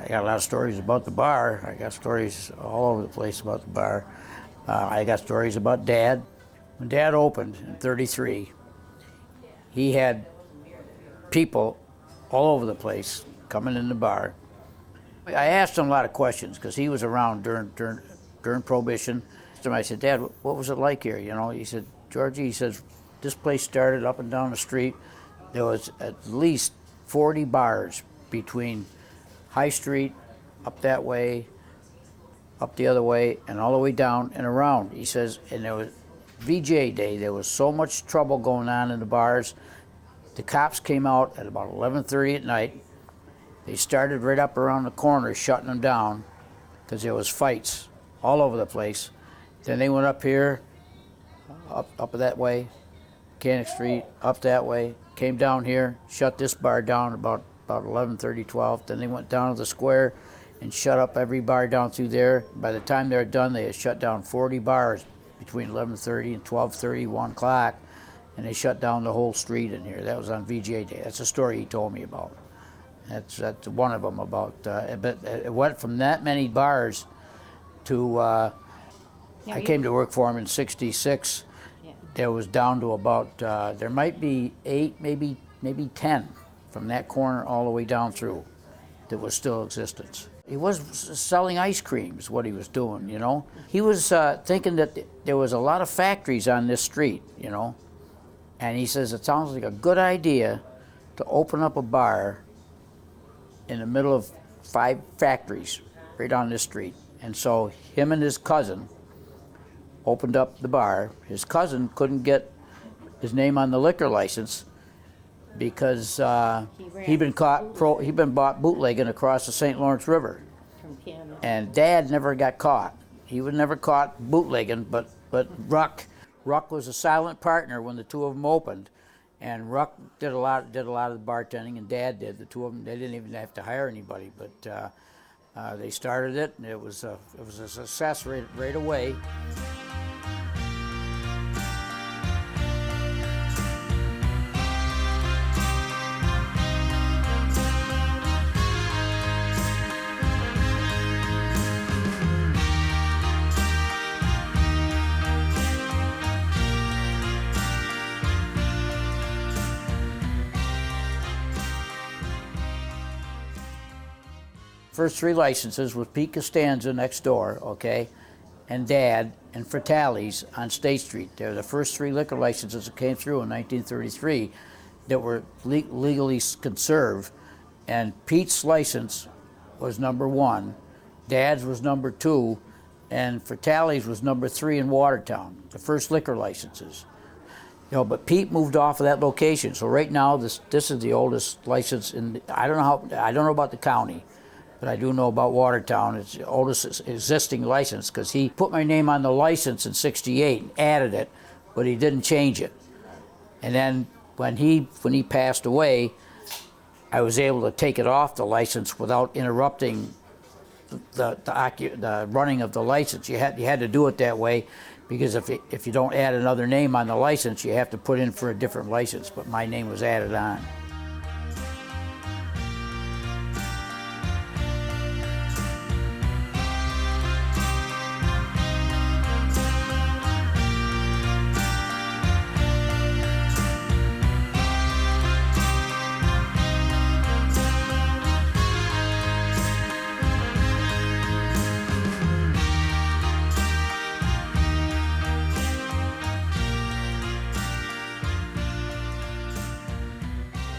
I got a lot of stories about the bar. I got stories all over the place about the bar. I got stories about Dad. When Dad opened in '33, he had people all over the place coming in the bar. I asked him a lot of questions because he was around during Prohibition. So I said, Dad, what was it like here? You know, he said, Georgie, he says, this place started up and down the street. There was at least 40 bars between High Street, up that way, up the other way, and all the way down and around. He says, and there was VJ Day, there was so much trouble going on in the bars. The cops came out at about 11:30 at night. They started right up around the corner shutting them down because there was fights all over the place. Then they went up here, up that way, Mechanic Street, up that way, came down here, shut this bar down about 11:30, 12. Then they went down to the square and shut up every bar down through there. By the time they were done, they had shut down 40 bars between 11:30 and 12:30, 1 o'clock, and they shut down the whole street in here. That was on VJ Day. That's a story he told me about. That's one of them about, but it went from that many bars to, I came to work for him in '66. Yeah. There was down to about, there might be 8, maybe 10 from that corner all the way down through that was still in existence. He was selling ice creams, what he was doing, you know. He was thinking that there was a lot of factories on this street, you know. And he says, it sounds like a good idea to open up a bar in the middle of 5 factories right on this street. And so him and his cousin opened up the bar. His cousin couldn't get his name on the liquor license because he'd been bought bootlegging across the St. Lawrence River. And Dad never got caught. He was never caught bootlegging, but Ruck was a silent partner when the two of them opened. And Ruck did a lot of the bartending, and Dad did. The two of them, they didn't even have to hire anybody, but they started it, and it was a success right away. First 3 licenses was Pete Costanza next door, okay, and Dad and Fratelli's on State Street. They were the first 3 liquor licenses that came through in 1933 that were legally conserved, and Pete's license was number 1, Dad's was number 2, and Fratelli's was number 3 in Watertown, the first liquor licenses. You know, but Pete moved off of that location, so right now this is the oldest license in. I don't know about the county, but I do know about Watertown. It's the oldest existing license because he put my name on the license in '68 and added it, but he didn't change it. And then when he passed away, I was able to take it off the license without interrupting the running of the license. You had to do it that way because if you don't add another name on the license, you have to put in for a different license. But my name was added on.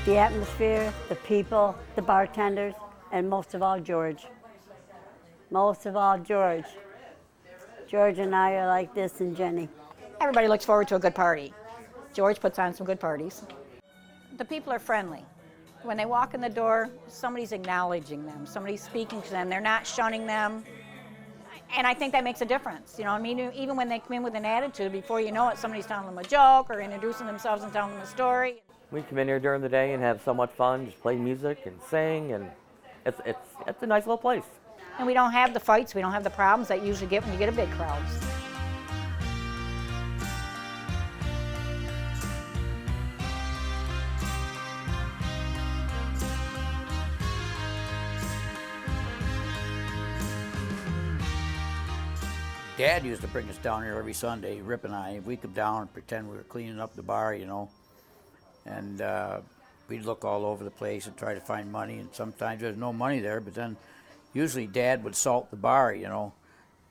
The atmosphere, the people, the bartenders, and most of all, George. Most of all, George. George and I are like this, and Jenny. Everybody looks forward to a good party. George puts on some good parties. The people are friendly. When they walk in the door, somebody's acknowledging them, somebody's speaking to them, they're not shunning them. And I think that makes a difference. You know, I mean, even when they come in with an attitude, before you know it, somebody's telling them a joke or introducing themselves and telling them a story. We come in here during the day and have so much fun, just play music and sing, and it's a nice little place. And we don't have the fights, we don't have the problems that you usually get when you get a big crowd. Dad used to bring us down here every Sunday, Rip and I. We'd come down and pretend we were cleaning up the bar, you know. And we'd look all over the place and try to find money. And sometimes there's no money there, but then usually Dad would salt the bar, you know.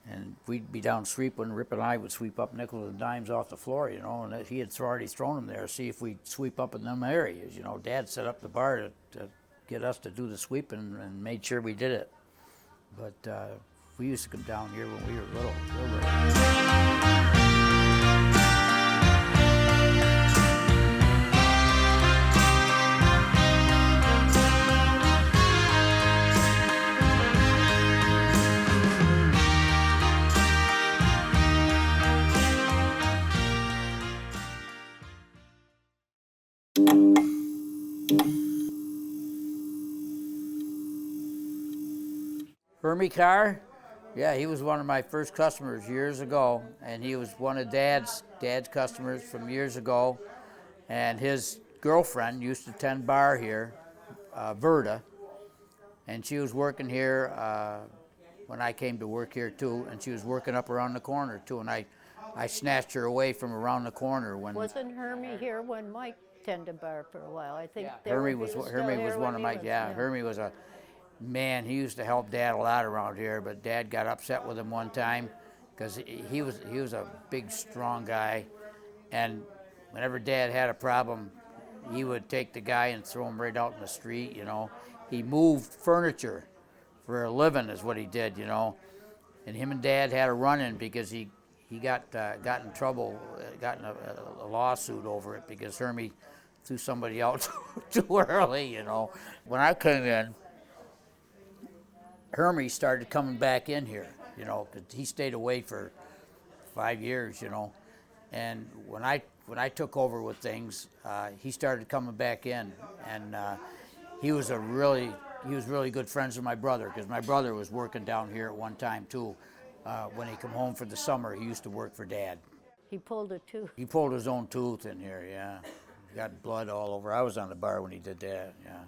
And we'd be down sweeping. Rip and I would sweep up nickels and dimes off the floor, you know. And he had already thrown them there, see if we'd sweep up in them areas, you know. Dad set up the bar to get us to do the sweeping and made sure we did it. But we used to come down here when we were little. Hermie Carr, yeah, he was one of my first customers years ago, and he was one of Dad's customers from years ago. And his girlfriend used to tend bar here, Verda, and she was working here when I came to work here too, and she was working up around the corner too, and I snatched her away from around the corner when. Wasn't Hermie here when Mike tended bar for a while? I think Hermie was one of my, Hermie was a. Man, he used to help Dad a lot around here, but Dad got upset with him one time because he was a big, strong guy, and whenever Dad had a problem, he would take the guy and throw him right out in the street, you know. He moved furniture for a living is what he did, you know, and him and Dad had a run-in because he got in trouble, got in a lawsuit over it because Hermie threw somebody out too early, you know. When I came in, Hermie started coming back in here, you know, 'cause he stayed away for 5 years, you know. And when I took over with things, he started coming back in, and he was really good friends with my brother, because my brother was working down here at one time too. When he come home for the summer, he used to work for Dad. he pulled a tooth. He pulled his own tooth in here, yeah. He got blood all over. I was on the bar when he did that, yeah.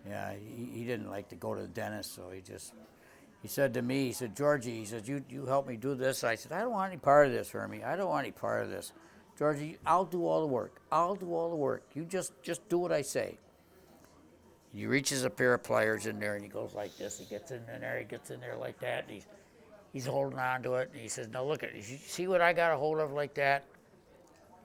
Yeah, he didn't like to go to the dentist, so he said to me, he said, Georgie, he said, you help me do this. I said, I don't want any part of this, Hermie. I don't want any part of this. Georgie, I'll do all the work. I'll do all the work. You just do what I say. He reaches a pair of pliers in there, and he goes like this. He gets in there, he gets in there like that, and he's holding on to it, and he says, now look at it. You see what I got a hold of like that?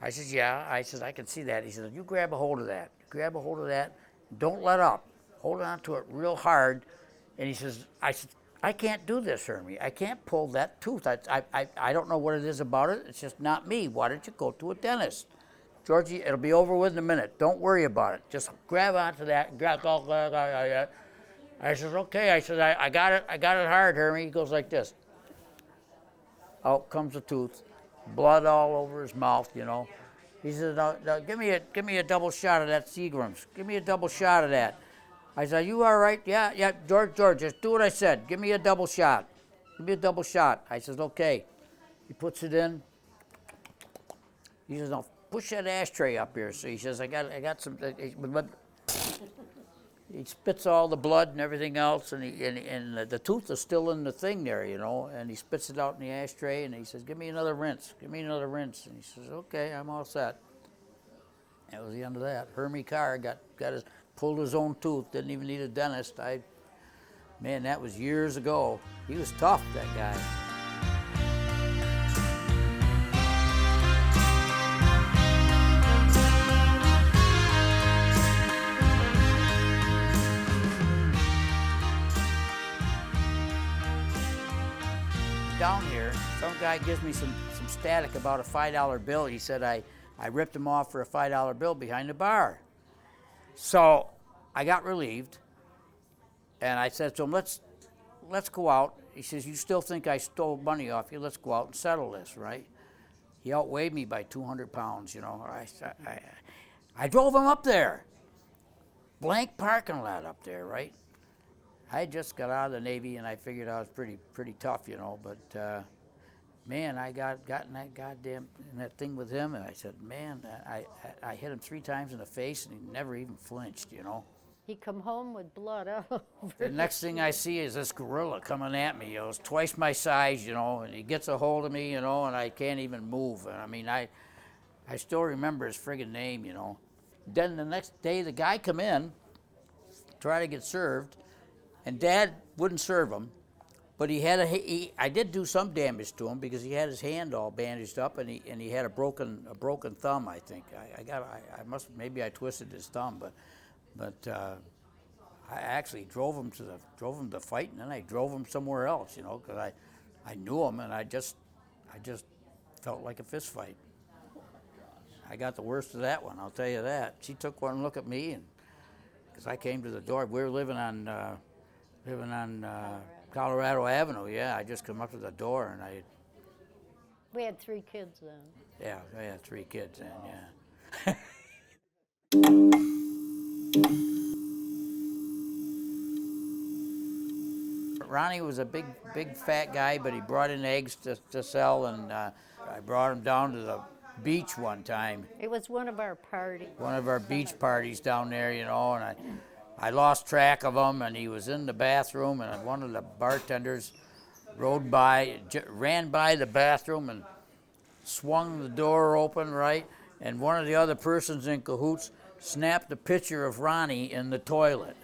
I said, yeah. I said, I can see that. He said, you grab a hold of that. Grab a hold of that. Don't let up. Hold on to it real hard. And he says, I said, I can't do this, Hermie. I can't pull that tooth. I don't know what it is about it. It's just not me. Why don't you go to a dentist? Georgie, it'll be over with in a minute. Don't worry about it. Just grab onto that. I said, okay. I said, I got it. I got it hard, Hermie. He goes like this. Out comes the tooth. Blood all over his mouth, you know. He said, no, give me a double shot of that Seagram's. Give me a double shot of that. I said, you all right? Yeah, George, just do what I said. Give me a double shot. Give me a double shot. I says, okay. He puts it in. He says, now push that ashtray up here. So he says, I got some. He spits all the blood and everything else, and the tooth is still in the thing there, you know, and he spits it out in the ashtray, and he says, give me another rinse. Give me another rinse. And he says, okay, I'm all set. That was the end of that. Hermie Carr pulled his own tooth, didn't even need a dentist. Man, that was years ago. He was tough, that guy. Down here, some guy gives me some static about a $5 bill. He said I ripped him off for a $5 bill behind the bar. So I got relieved, and I said to him, let's go out. He says, you still think I stole money off you? Let's go out and settle this, right? He outweighed me by 200 pounds, you know. I drove him up there. Blank parking lot up there, right? I just got out of the Navy, and I figured I was pretty tough, you know, but man, I got in that goddamn thing with him, and I said, man, I hit him 3 times in the face, and he never even flinched, you know. He come home with blood all over. The next thing I see is this gorilla coming at me. It's twice my size, and he gets a hold of me, and I can't even move. And I mean, I still remember his friggin' name. Then the next day, the guy come in, try to get served, and Dad wouldn't serve him. But I did do some damage to him because he had his hand all bandaged up, and he had a broken thumb. I think maybe I twisted his thumb, but I actually drove him to fight, and then I drove him somewhere else, because I knew him, and I just felt like a fist fight. I got the worst of that one, I'll tell you that. She took one look at me, and because I came to the door, we were living on Colorado Avenue. Yeah, I just come up to the door, and We had 3 kids then. yeah, I had 3 kids then. Yeah. Ronnie was a big fat guy, but he brought in eggs to sell, and I brought him down to the beach one time. It was one of our parties. One of our beach parties down there, and I lost track of him, and he was in the bathroom, and one of the bartenders ran by the bathroom and swung the door open, right? And one of the other persons in cahoots snapped a picture of Ronnie in the toilet.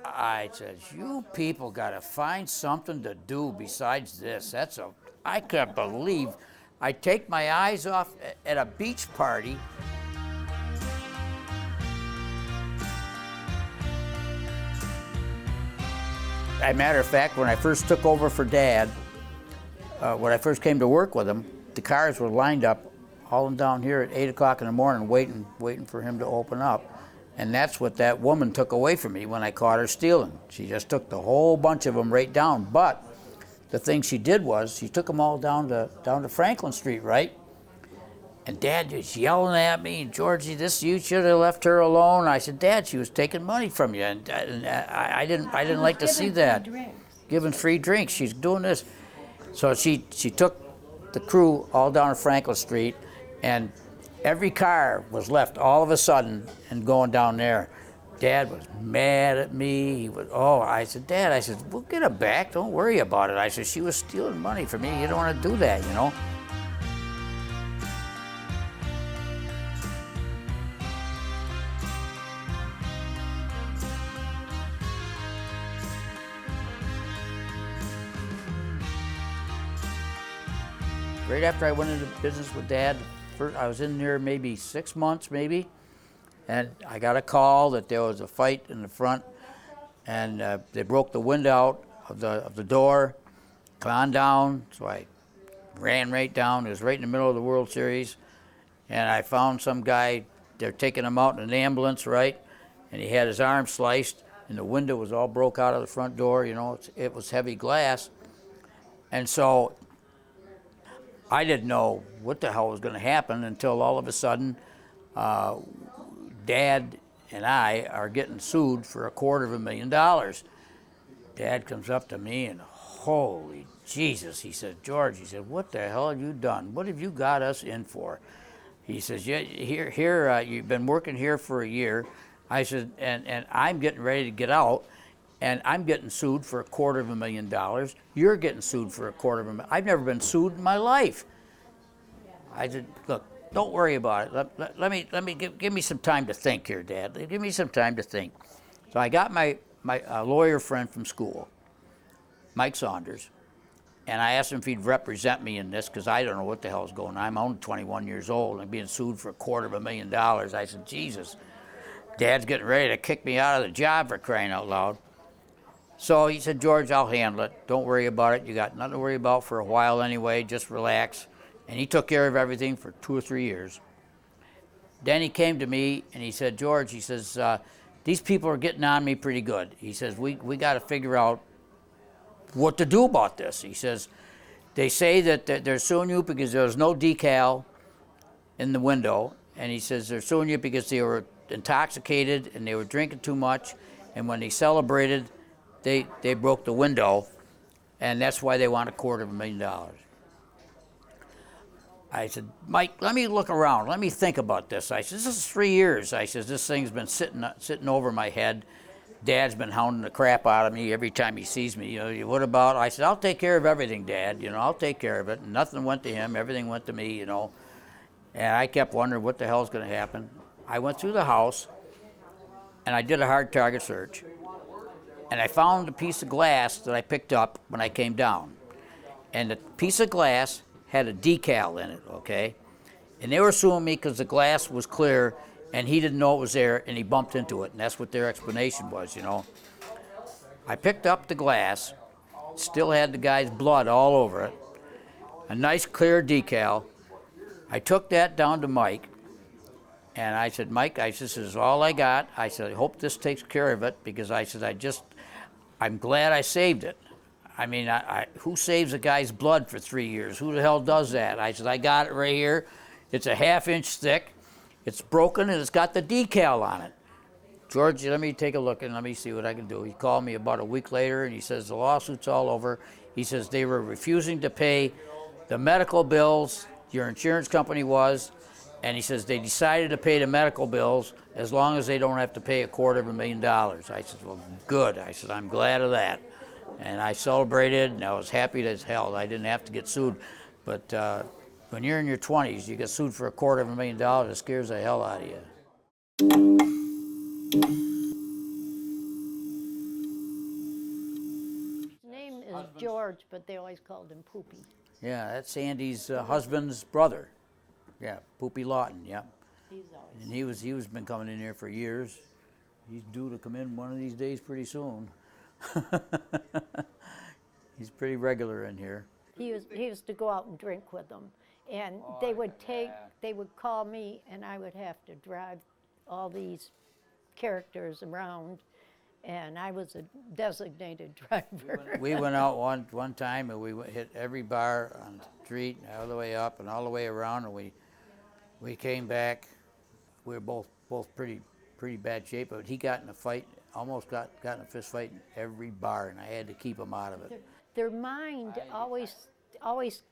I said, you people got to find something to do besides this. I can't believe I take my eyes off at a beach party. As a matter of fact, when I first took over for Dad, when I first came to work with him, the cars were lined up all down here at 8 o'clock in the morning waiting for him to open up. And that's what that woman took away from me when I caught her stealing. She just took the whole bunch of them right down. But the thing she did was she took them all down to Franklin Street, right? And Dad was yelling at me, and Georgie, you should have left her alone. I said, Dad, she was taking money from you, and I didn't like to see that. Giving free drinks. She's doing this. So she took the crew all down to Franklin Street, and every car was left all of a sudden and going down there. Dad was mad at me. I said, Dad, we'll get her back. Don't worry about it. I said, she was stealing money from me. You don't want to do that, Right after I went into business with Dad, I was in there maybe 6 months, and I got a call that there was a fight in the front, and they broke the window out of the door. Come on down. So I ran right down. It was right in the middle of the World Series, and I found some guy. They're taking him out in an ambulance, right? And he had his arm sliced, and the window was all broke out of the front door. It was heavy glass, and so I didn't know what the hell was going to happen until all of a sudden, Dad and I are getting sued for $250,000. Dad comes up to me and, holy Jesus, he said, George, what the hell have you done? What have you got us in for? He says, yeah, here, you've been working here for a year. I said, and I'm getting ready to get out, and I'm getting sued for $250,000. You're getting sued for $250,000. I've never been sued in my life. I said, look, don't worry about it. Let me give me some time to think here, Dad. Give me some time to think. So I got my lawyer friend from school, Mike Saunders, and I asked him if he'd represent me in this because I don't know what the hell's going on. I'm only 21 years old and being sued for $250,000. I said, Jesus, Dad's getting ready to kick me out of the job for crying out loud. So he said, George, I'll handle it. Don't worry about it. You got nothing to worry about for a while anyway. Just relax. And he took care of everything for 2 or 3 years. Then he came to me and he said, George, he says, these people are getting on me pretty good. He says, we got to figure out what to do about this. He says, they say that they're suing you because there was no decal in the window. And he says, they're suing you because they were intoxicated and they were drinking too much. And when they celebrated, they broke the window, and that's why they want $250,000. I said, Mike, let me look around. Let me think about this. I said, this is 3 years. I said, this thing's been sitting over my head. Dad's been hounding the crap out of me every time he sees me. You know, what about? I said, I'll take care of everything, Dad. You know, I'll take care of it. And nothing went to him. Everything went to me, you know. And I kept wondering what the hell's going to happen. I went through the house, and I did a hard target search. And I found a piece of glass that I picked up when I came down. And the piece of glass had a decal in it, okay? And they were suing me because the glass was clear and he didn't know it was there and he bumped into it. And that's what their explanation was, you know. I picked up the glass, still had the guy's blood all over it, a nice clear decal. I took that down to Mike and I said, Mike, I said, this is all I got. I said, I hope this takes care of it because I said, I'm glad I saved it. I mean, who saves a guy's blood for 3 years? Who the hell does that? I said, I got it right here. It's a 1/2 inch thick. It's broken and it's got the decal on it. George, let me take a look and let me see what I can do. He called me about a week later and he says, the lawsuit's all over. He says they were refusing to pay the medical bills, your insurance company was, and he says they decided to pay the medical bills as long as they don't have to pay $250,000. I said, well, good. I said, I'm glad of that. And I celebrated and I was happy as hell. I didn't have to get sued. But when you're in your 20s, you get sued for $250,000, it scares the hell out of you. His name is George, but they always called him Poopy. Yeah, that's Sandy's husband's brother. Yeah, Poopy Lawton, yeah. He's always. And he was been coming in here for years. He's due to come in one of these days pretty soon. He's pretty regular in here. He used to go out and drink with them, and they would call me, and I would have to drive all these characters around, and I was a designated driver. We went out one time and we hit every bar on the street, all the way up and all the way around, and we came back. We were both pretty bad shape, but he got in a fight, almost got in a fist fight in every bar, and I had to keep him out of it. Their mind always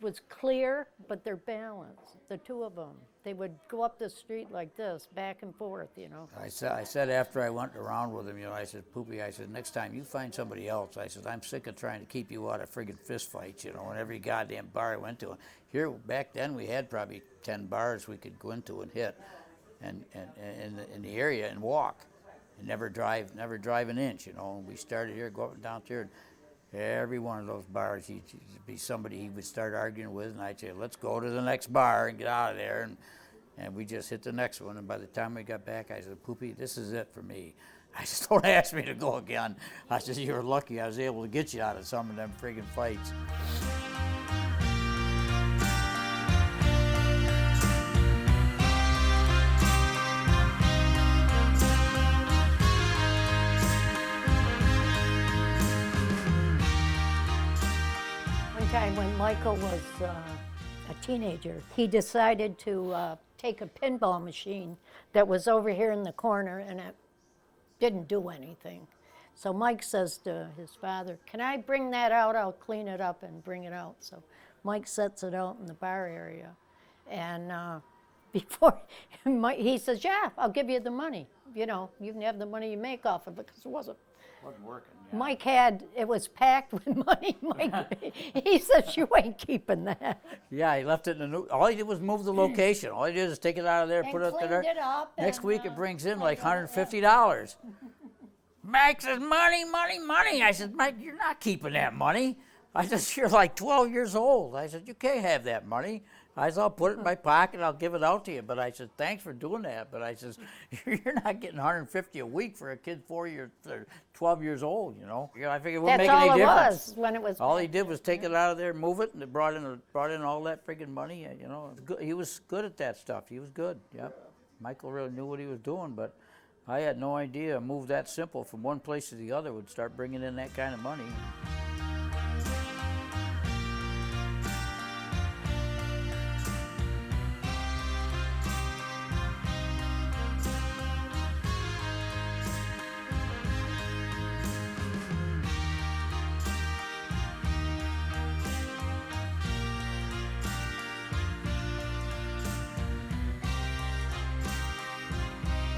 was clear, but their balance, the two of them, they would go up the street like this, back and forth, you know. I said after I went around with him, you know, I said, Poopy, I said, next time you find somebody else, I said, I'm sick of trying to keep you out of friggin' fist fights, you know, in every goddamn bar I went to. Here, back then, we had probably 10 bars we could go into and hit, and in the area and walk, and never drive an inch, you know. And we started here, go up and down there, and every one of those bars, he'd be somebody he would start arguing with, and I'd say, let's go to the next bar and get out of there, and we just hit the next one, and by the time we got back, I said, Poopy, this is it for me. I said, don't ask me to go again. I said, you were lucky I was able to get you out of some of them friggin' fights. Time when Michael was a teenager, he decided to take a pinball machine that was over here in the corner, and it didn't do anything. So Mike says to his father, can I bring that out? I'll clean it up and bring it out. So Mike sets it out in the bar area, and before he says, yeah, I'll give you the money. You know, you can have the money you make off of it, because it wasn't working. Yeah. Mike it was packed with money. Mike, he says, you ain't keeping that. Yeah, he left it in the all he did was move the location. All he did is take it out of there, And put it cleaned there. it up Next and, week it brings in like $150. Mike says, money, money, money. I said, Mike, you're not keeping that money. I said, you're like 12 years old. I said, you can't have that money. I said, I'll put it in my pocket, I'll give it out to you. But I said, thanks for doing that. But I says, you're not getting $150 a week for a kid 12 years old, you know. I figured it wouldn't make any difference. That's all it was when it was. All he did was take it out of there, move it, and it brought in all that friggin' money. You know, he was good at that stuff. He was good. Yep. Michael really knew what he was doing, but I had no idea a move that simple from one place to the other would start bringing in that kind of money.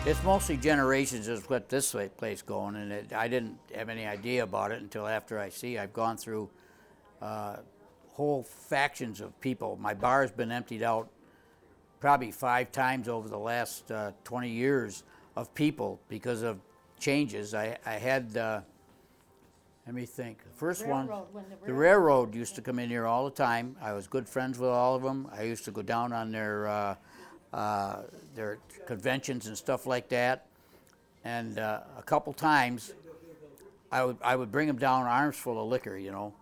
It's mostly generations is what this place going, and I didn't have any idea about it until after I've gone through whole factions of people. My bar's been emptied out probably 5 times over the last 20 years of people because of changes. I had, let me think, the first one, the railroad used to come in here all the time. I was good friends with all of them. I used to go down on their conventions and stuff like that. And a couple times, I would bring them down arms full of liquor, you know.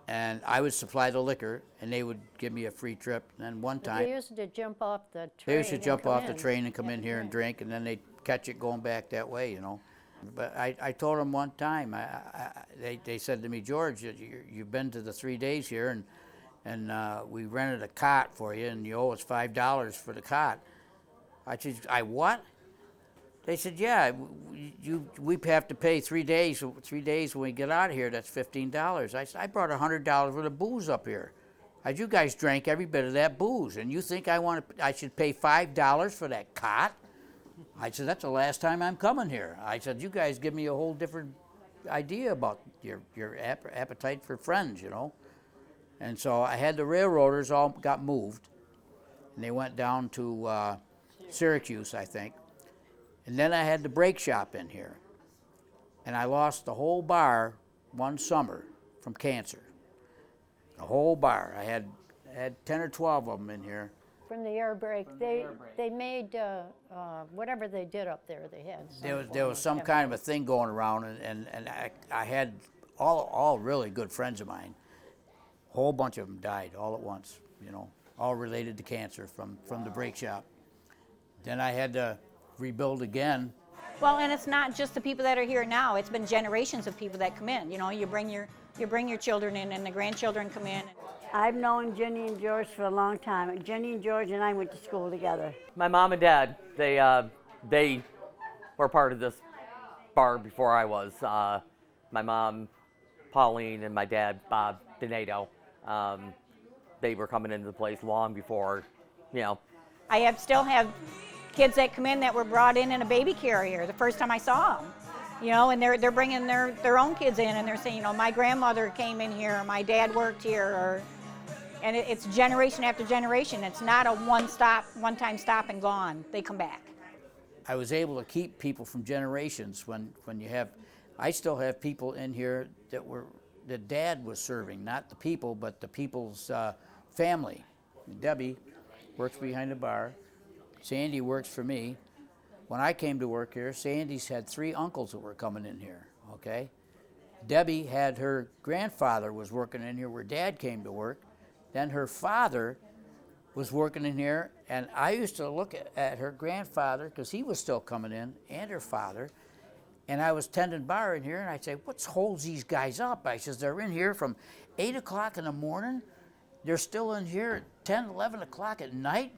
And I would supply the liquor, and they would give me a free trip. And then one time, They used to jump off the train. they used to jump and come off the in. train and come in here and drink, and then they'd catch it going back that way, you know. But I told them one time, they said to me, George, you've been to the 3 days here, and we rented a cot for you, and you owe us $5 for the cot. I said, I what? They said, yeah, we have to pay 3 days. 3 days when we get out of here, that's $15. I said, I brought $100 worth of booze up here. I said, you guys drank every bit of that booze, and you think I should pay $5 for that cot? I said, that's the last time I'm coming here. I said, you guys give me a whole different idea about your appetite for friends, you know. And so I had the railroaders all got moved, and they went down to Syracuse, I think. And then I had the break shop in here. And I lost the whole bar one summer from cancer. The whole bar. I had 10 or 12 of them in here. From the air brake, they made whatever they did up there. They had. There was some kind of a thing going around, and I had all really good friends of mine. A whole bunch of them died all at once, you know, all related to cancer from the break shop. Then I had to rebuild again. Well, and it's not just the people that are here now. It's been generations of people that come in. You know, you bring your children in, and the grandchildren come in. I've known Jenny and George for a long time. Jenny and George and I went to school together. My mom and dad, they were part of this bar before I was. My mom, Pauline, and my dad, Bob Donato, they were coming into the place long before, you know. I still have kids that come in that were brought in a baby carrier the first time I saw them. You know, and they're bringing their own kids in, and they're saying, you know, my grandmother came in here, or my dad worked here, and it's generation after generation. It's not a one-time stop and gone. They come back. I was able to keep people from generations when you have, I still have people in here that Dad was serving, not the people, but the people's family. Debbie works behind the bar. Sandy works for me. When I came to work here, Sandy's had 3 uncles that were coming in here, okay? Debbie had her grandfather was working in here where Dad came to work. Then her father was working in here, and I used to look at her grandfather, because he was still coming in, and her father, and I was tending bar in here, and I'd say, what holds these guys up? I says, they're in here from 8 o'clock in the morning. They're still in here at 10, 11 o'clock at night.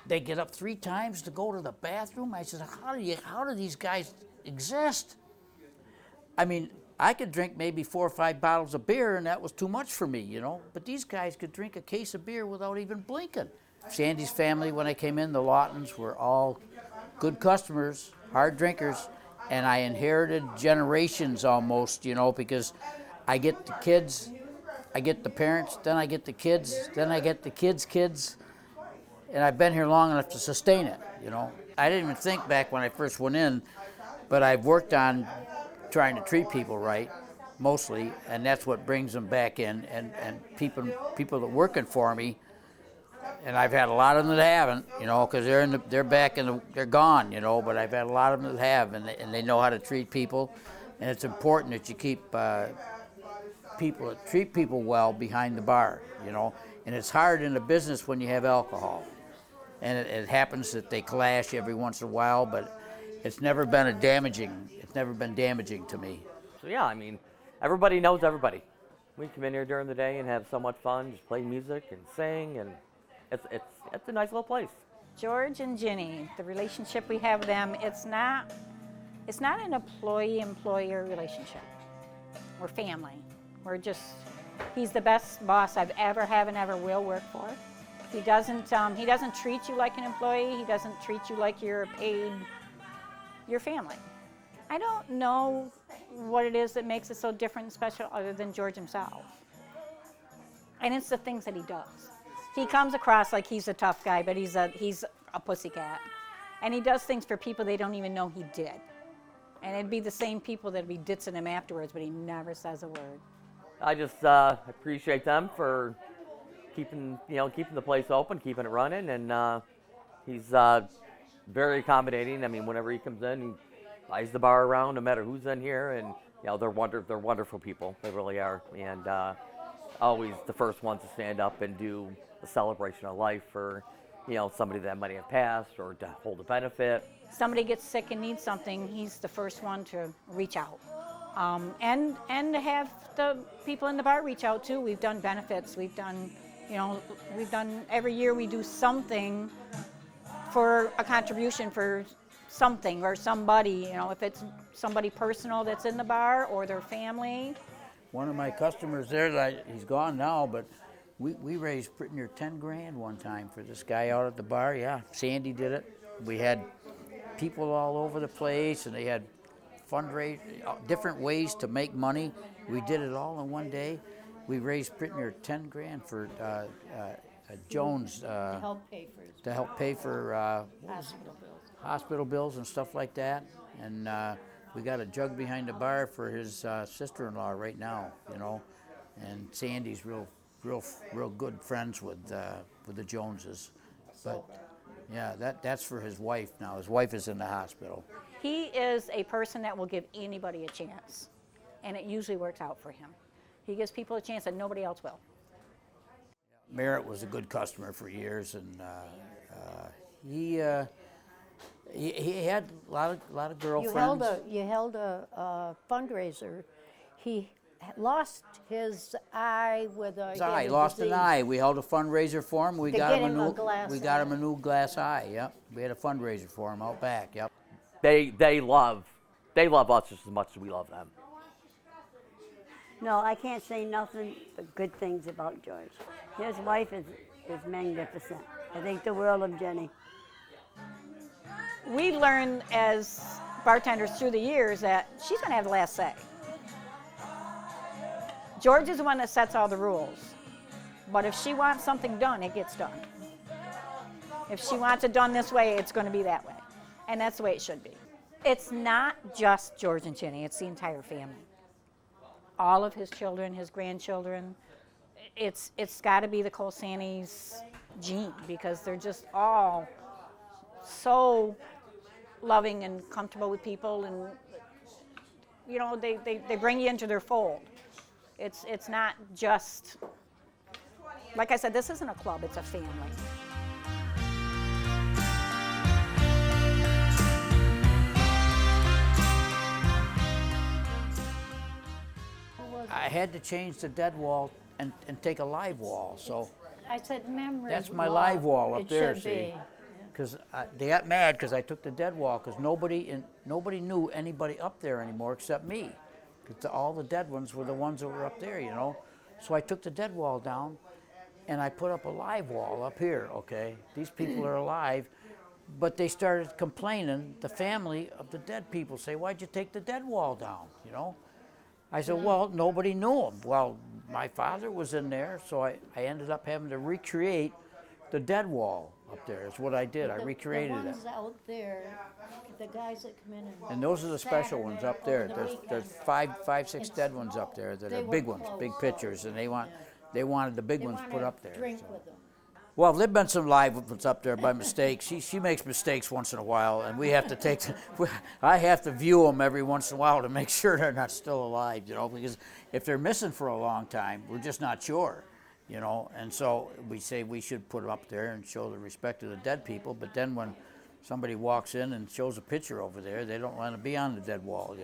They get up 3 times to go to the bathroom. I said, how do these guys exist? I mean, I could drink maybe 4 or 5 bottles of beer, and that was too much for me, you know. But these guys could drink a case of beer without even blinking. Sandy's family, when I came in, the Lawtons were all good customers, hard drinkers, and I inherited generations almost, you know, because I get the kids, I get the parents, then I get the kids, then I get the kids' kids. And I've been here long enough to sustain it, you know. I didn't even think back when I first went in, but I've worked on trying to treat people right, mostly, and that's what brings them back in. And people that working for me, and I've had a lot of them that haven't, you know, because they're gone, you know. But I've had a lot of them that have, and they know how to treat people, and it's important that you keep treat people well behind the bar, you know. And it's hard in a business when you have alcohol. And it happens that they clash every once in a while, but it's never been damaging to me. So yeah, I mean, everybody knows everybody. We come in here during the day and have so much fun, just play music and sing, and it's a nice little place. George and Ginny, the relationship we have with them, it's not an employee-employer relationship. We're family. He's the best boss I've ever have and ever will work for. He doesn't treat you like an employee. He doesn't treat you like you're paid your family. I don't know what it is that makes it so different and special other than George himself. And it's the things that he does. He comes across like he's a tough guy, but he's a pussycat. And he does things for people they don't even know he did. And it'd be the same people that'd be ditching him afterwards, but he never says a word. I just appreciate them for keeping the place open, keeping it running, and he's very accommodating. I mean, whenever he comes in, he buys the bar around, no matter who's in here, and they're wonderful people. They really are, and always the first ones to stand up and do a celebration of life for somebody that might have passed or to hold a benefit. Somebody gets sick and needs something, he's the first one to reach out. And to have the people in the bar reach out too. We've done benefits, we've done every year we do something for a contribution for something or somebody, if it's somebody personal that's in the bar or their family. One of my customers there, he's gone now, but we raised pretty near 10 grand one time for this guy out at the bar. Yeah, Sandy did it. We had people all over the place, and they had fundraise, different ways to make money. We did it all in one day. We raised pretty near 10 grand for Jones To help pay for hospital bills and stuff like that. And we got a jug behind the bar for his sister-in-law right now, And Sandy's real good friends with the Joneses. But yeah, that's for his wife now. His wife is in the hospital. He is a person that will give anybody a chance, and it usually works out for him. He gives people a chance that nobody else will. Merritt was a good customer for years, and he had a lot of girlfriends. You held a fundraiser. He lost his eye with a. His eye, lost an eye. We held a fundraiser for him. We got him a new glass eye. Yep. We had a fundraiser for him out back. Yep. They love us just as much as we love them. No, I can't say nothing but good things about George. His wife is magnificent. I think the world of Jenny. We learn as bartenders through the years that she's going to have the last say. George is the one that sets all the rules. But if she wants something done, it gets done. If she wants it done this way, it's going to be that way. And that's the way it should be. It's not just George and Jenny, it's the entire family. All of his children, his grandchildren. It's got to be the Colesante's gene, because they're just all so loving and comfortable with people, and they bring you into their fold. It's not just, like I said, this isn't a club, it's a family. I had to change the dead wall and take a live wall. So I said memory. that's my live wall up It there. should See, be. because they got mad because I took the dead wall, because nobody knew anybody up there anymore except me. Because all the dead ones were the ones that were up there, So I took the dead wall down, and I put up a live wall up here. Okay, these people are alive, but they started complaining. The family of the dead people say, "Why'd you take the dead wall down?" I said, well, nobody knew him. Well, my father was in there, so I ended up having to recreate the dead wall up there. Is what I did. I recreated the it. ones out there, the guys that come in And those are the special ones up there. over the There's weekend. five, six dead ones up there that They are were big ones, big close. pictures, and they wanted the big They ones want put to up there. drink so. with them. Well, there've been some live ones up there by mistake. She makes mistakes once in a while, and we have to I have to view them every once in a while to make sure they're not still alive, because if they're missing for a long time, we're just not sure, and so we say we should put them up there and show the respect to the dead people, but then when somebody walks in and shows a picture over there, they don't want to be on the dead wall,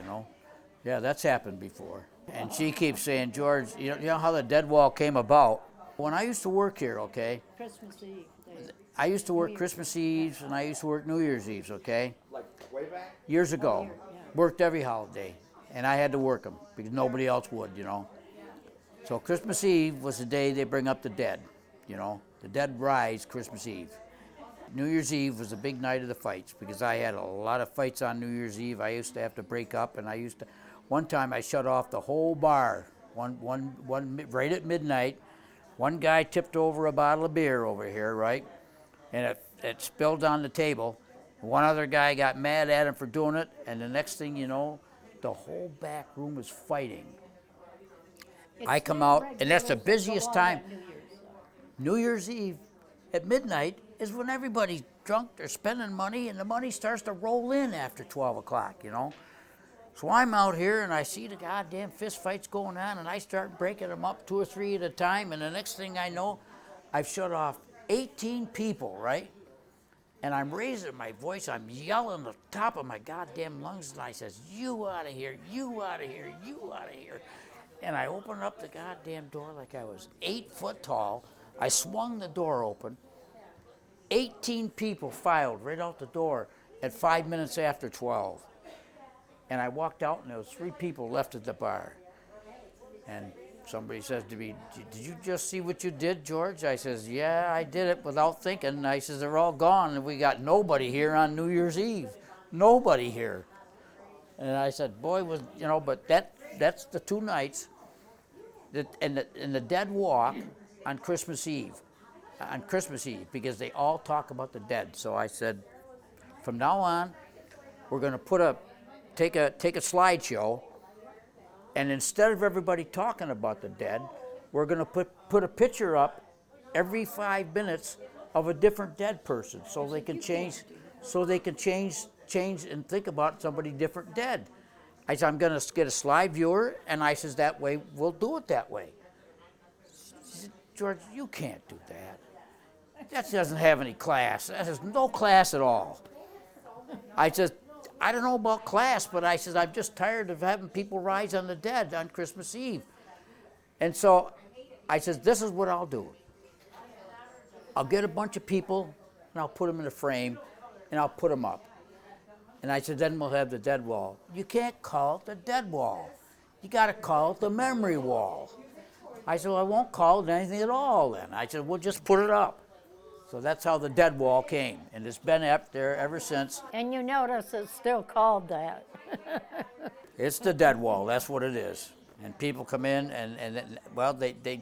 Yeah, that's happened before. And she keeps saying, George, you know how the dead wall came about? When I used to work here, okay? Christmas Eve. I used to work Christmas Eves and I used to work New Year's Eves, okay? Like way back? Years ago. Worked every holiday. And I had to work them because nobody else would, So Christmas Eve was the day they bring up the dead, The dead rise Christmas Eve. New Year's Eve was the big night of the fights because I had a lot of fights on New Year's Eve. I used to have to break up, and one time I shut off the whole bar, right at midnight. One guy tipped over a bottle of beer over here, right? And it spilled on the table. One other guy got mad at him for doing it, and the next thing you know, the whole back room was fighting. I come out, and that's the busiest time. New Year's Eve at midnight is when everybody's drunk, they're spending money, and the money starts to roll in after 12 o'clock, you know? So I'm out here, and I see the goddamn fist fights going on, and I start breaking them up 2 or 3 at a time, and the next thing I know, I've shut off 18 people, right? And I'm raising my voice, I'm yelling the top of my goddamn lungs, and I says, you out of here, you out of here, you out of here. And I opened up the goddamn door like I was 8 foot tall. I swung the door open. 18 people filed right out the door at 5 minutes after 12. And I walked out, and there was 3 people left at the bar. And somebody says to me, did you just see what you did, George? I says, yeah, I did it without thinking. I says, they're all gone, and we got nobody here on New Year's Eve. Nobody here. And I said, boy, but that's the 2 nights, and the dead walk on Christmas Eve, because they all talk about the dead. So I said, from now on, we're going to take a slideshow, and instead of everybody talking about the dead, we're going to put a picture up every 5 minutes of a different dead person, so they can change and think about somebody different dead. I said, I'm going to get a slide viewer, and I says, that way, we'll do it that way. She said, George, you can't do that. That doesn't have any class. That has no class at all. I said, I don't know about class, but I said, I'm just tired of having people rise on the dead on Christmas Eve. And so I said, this is what I'll do. I'll get a bunch of people, and I'll put them in a frame, and I'll put them up. And I said, then we'll have the dead wall. You can't call it the dead wall. You got to call it the memory wall. I said, well, I won't call it anything at all then. I said, we'll just put it up. So that's how the dead wall came. And it's been up there ever since. And you notice it's still called that. It's the dead wall, that's what it is. And people come in and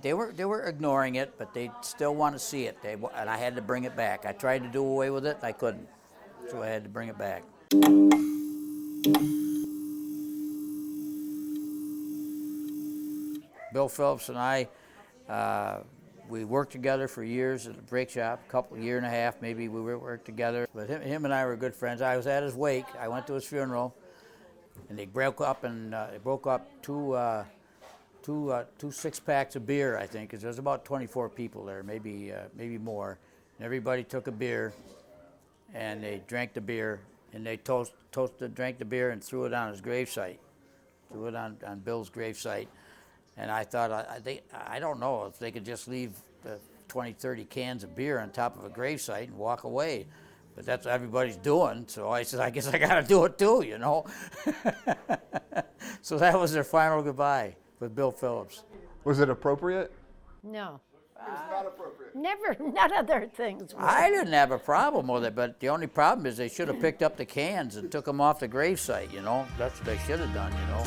they were ignoring it, but they still want to see it. And I had to bring it back. I tried to do away with it, I couldn't. So I had to bring it back. Bill Phillips and I, we worked together for years at the brake shop, year and a half maybe we worked together. But him and I were good friends. I was at his wake. I went to his funeral, and they broke up two 6-packs of beer, I think, because there was about 24 people there, maybe more. And everybody took a beer, and they drank the beer, and they drank the beer and threw it on his gravesite, threw it on Bill's gravesite. And I thought, I don't know if they could just leave the 20, 30 cans of beer on top of a gravesite and walk away. But that's what everybody's doing. So I said, I guess I got to do it too, you know. So that was their final goodbye with Bill Phillips. Was it appropriate? No. It was not appropriate. Never, none of their things were. I didn't have a problem with it, but the only problem is they should have picked up the cans and took them off the gravesite, you know. That's what they should have done, you know.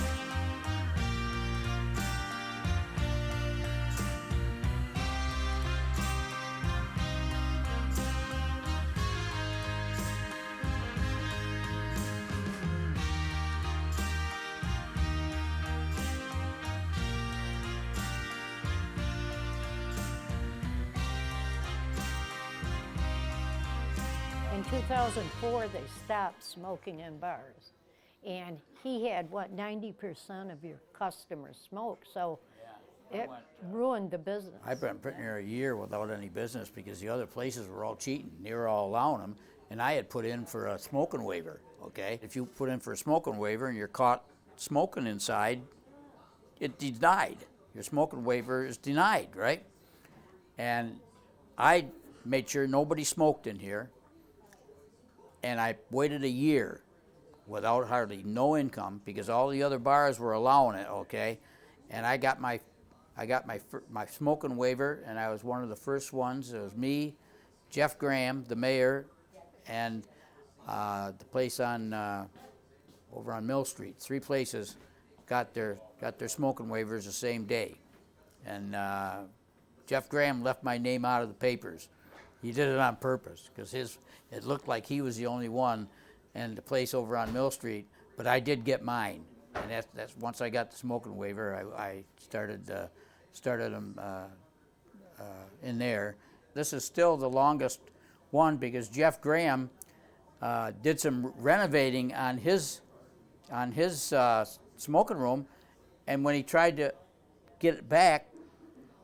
In 2004, they stopped smoking in bars. And he had, 90% of your customers smoke, so it ruined the business. I've been pretty near a year without any business because the other places were all cheating. They were all allowing them, and I had put in for a smoking waiver, okay? If you put in for a smoking waiver and you're caught smoking inside, it's denied. Your smoking waiver is denied, right? And I made sure nobody smoked in here, and I waited a year without hardly no income because all the other bars were allowing it, okay? And I got my I got my smoking waiver, and I was one of the first ones. It was me, Jeff Graham, the mayor, and the place on over on Mill Street. 3 places got their smoking waivers the same day, and Jeff Graham left my name out of the papers. He did it on purpose because it looked like he was the only one, and the place over on Mill Street. But I did get mine, and that's once I got the smoking waiver, I started them in there. This is still the longest one because Jeff Graham did some renovating on his smoking room, and when he tried to get it back,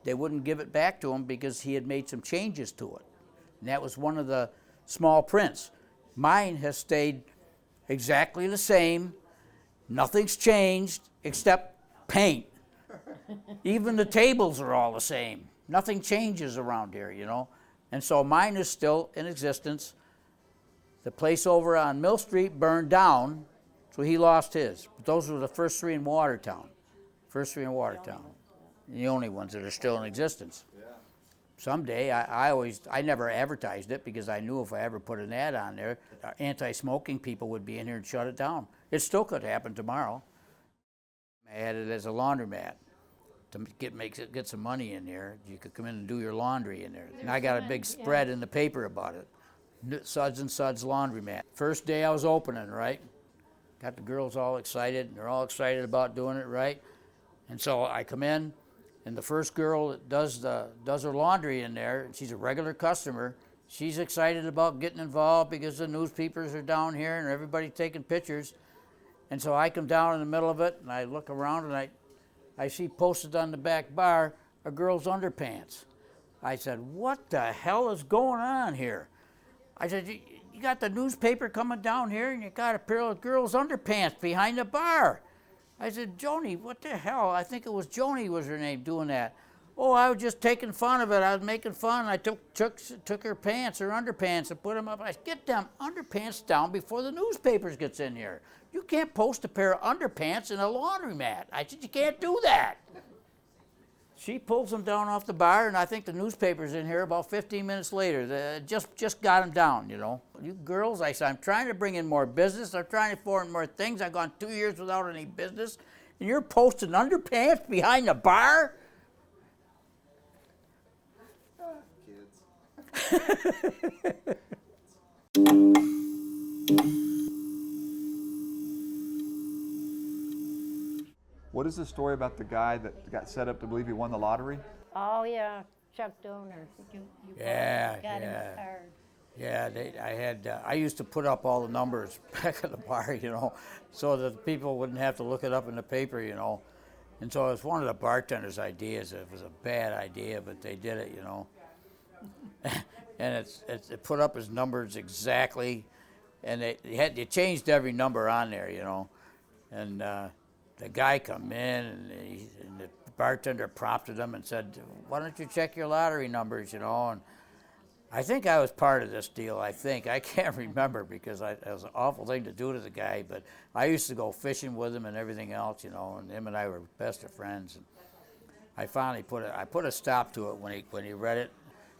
they wouldn't give it back to him because he had made some changes to it. And that was one of the small prints. Mine has stayed exactly the same. Nothing's changed except paint. Even the tables are all the same. Nothing changes around here, you know. And so mine is still in existence. The place over on Mill Street burned down, so he lost his. But those were the first 3 in Watertown. First 3 in Watertown. And the only ones that are still in existence. Someday, I never advertised it because I knew if I ever put an ad on there, anti-smoking people would be in here and shut it down. It still could happen tomorrow. I had it as a laundromat to get some money in there. You could come in and do your laundry in there. And I got a big spread in the paper about it. Suds and Suds Laundromat. First day I was opening, right? Got the girls all excited, and they're all excited about doing it, right? And so I come in, and the first girl that does her laundry in there, she's a regular customer. She's excited about getting involved because the newspapers are down here and everybody's taking pictures. And so I come down in the middle of it, and I look around, and I see posted on the back bar a girl's underpants. I said, what the hell is going on here? I said, you got the newspaper coming down here, and you got a pair of girls' underpants behind the bar. I said, Joni, what the hell? I think it was Joni was her name doing that. Oh, I was just taking fun of it. I was making fun. I took her pants, her underpants, and put them up. I said, get them underpants down before the newspapers gets in here. You can't post a pair of underpants in a laundromat. I said, you can't do that. She pulls them down off the bar, and I think the newspaper's in here about 15 minutes later. They just got them down, you know. You girls, I said, I'm trying to bring in more business. I'm trying to afford more things. I've gone 2 years without any business, and you're posting underpants behind the bar? What is the story about the guy that got set up to believe he won the lottery? Oh, yeah, Chuck Donor. You Yeah, got him yeah. a card. Yeah, I used to put up all the numbers back at the bar, you know, so that people wouldn't have to look it up in the paper, you know. And so it was one of the bartender's ideas. It was a bad idea, but they did it, you know. And it put up his numbers exactly, and they changed every number on there, you know. And the guy come in, and the bartender prompted him and said, why don't you check your lottery numbers, you know? And I think I was part of this deal, I can't remember because it was an awful thing to do to the guy, but I used to go fishing with him and everything else, you know, and him and I were best of friends. And I finally put a stop to it when he read it.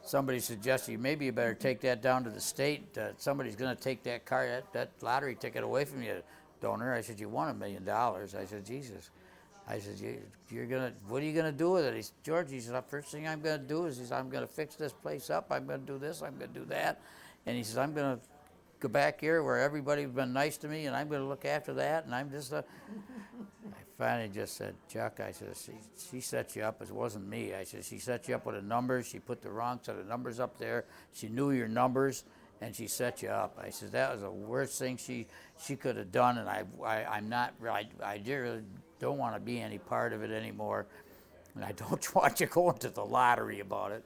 Somebody suggested, maybe you better take that down to the state. Somebody's going to take that lottery ticket away from you, Donor. I said, you won $1 million. I said, Jesus. I said, what are you going to do with it? He said, George, he said, the first thing I'm going to do is I'm going to fix this place up. I'm going to do this. I'm going to do that. And he says, I'm going to go back here where everybody's been nice to me, and I'm going to look after that. And I'm just I finally just said, Chuck, I said, she set you up. It wasn't me. I said, she set you up with a number. She put the wrong set of numbers up there. She knew your numbers, and she set you up. I said, that was the worst thing she could have done, and I really don't want to be any part of it anymore, and I don't want you going to the lottery about it.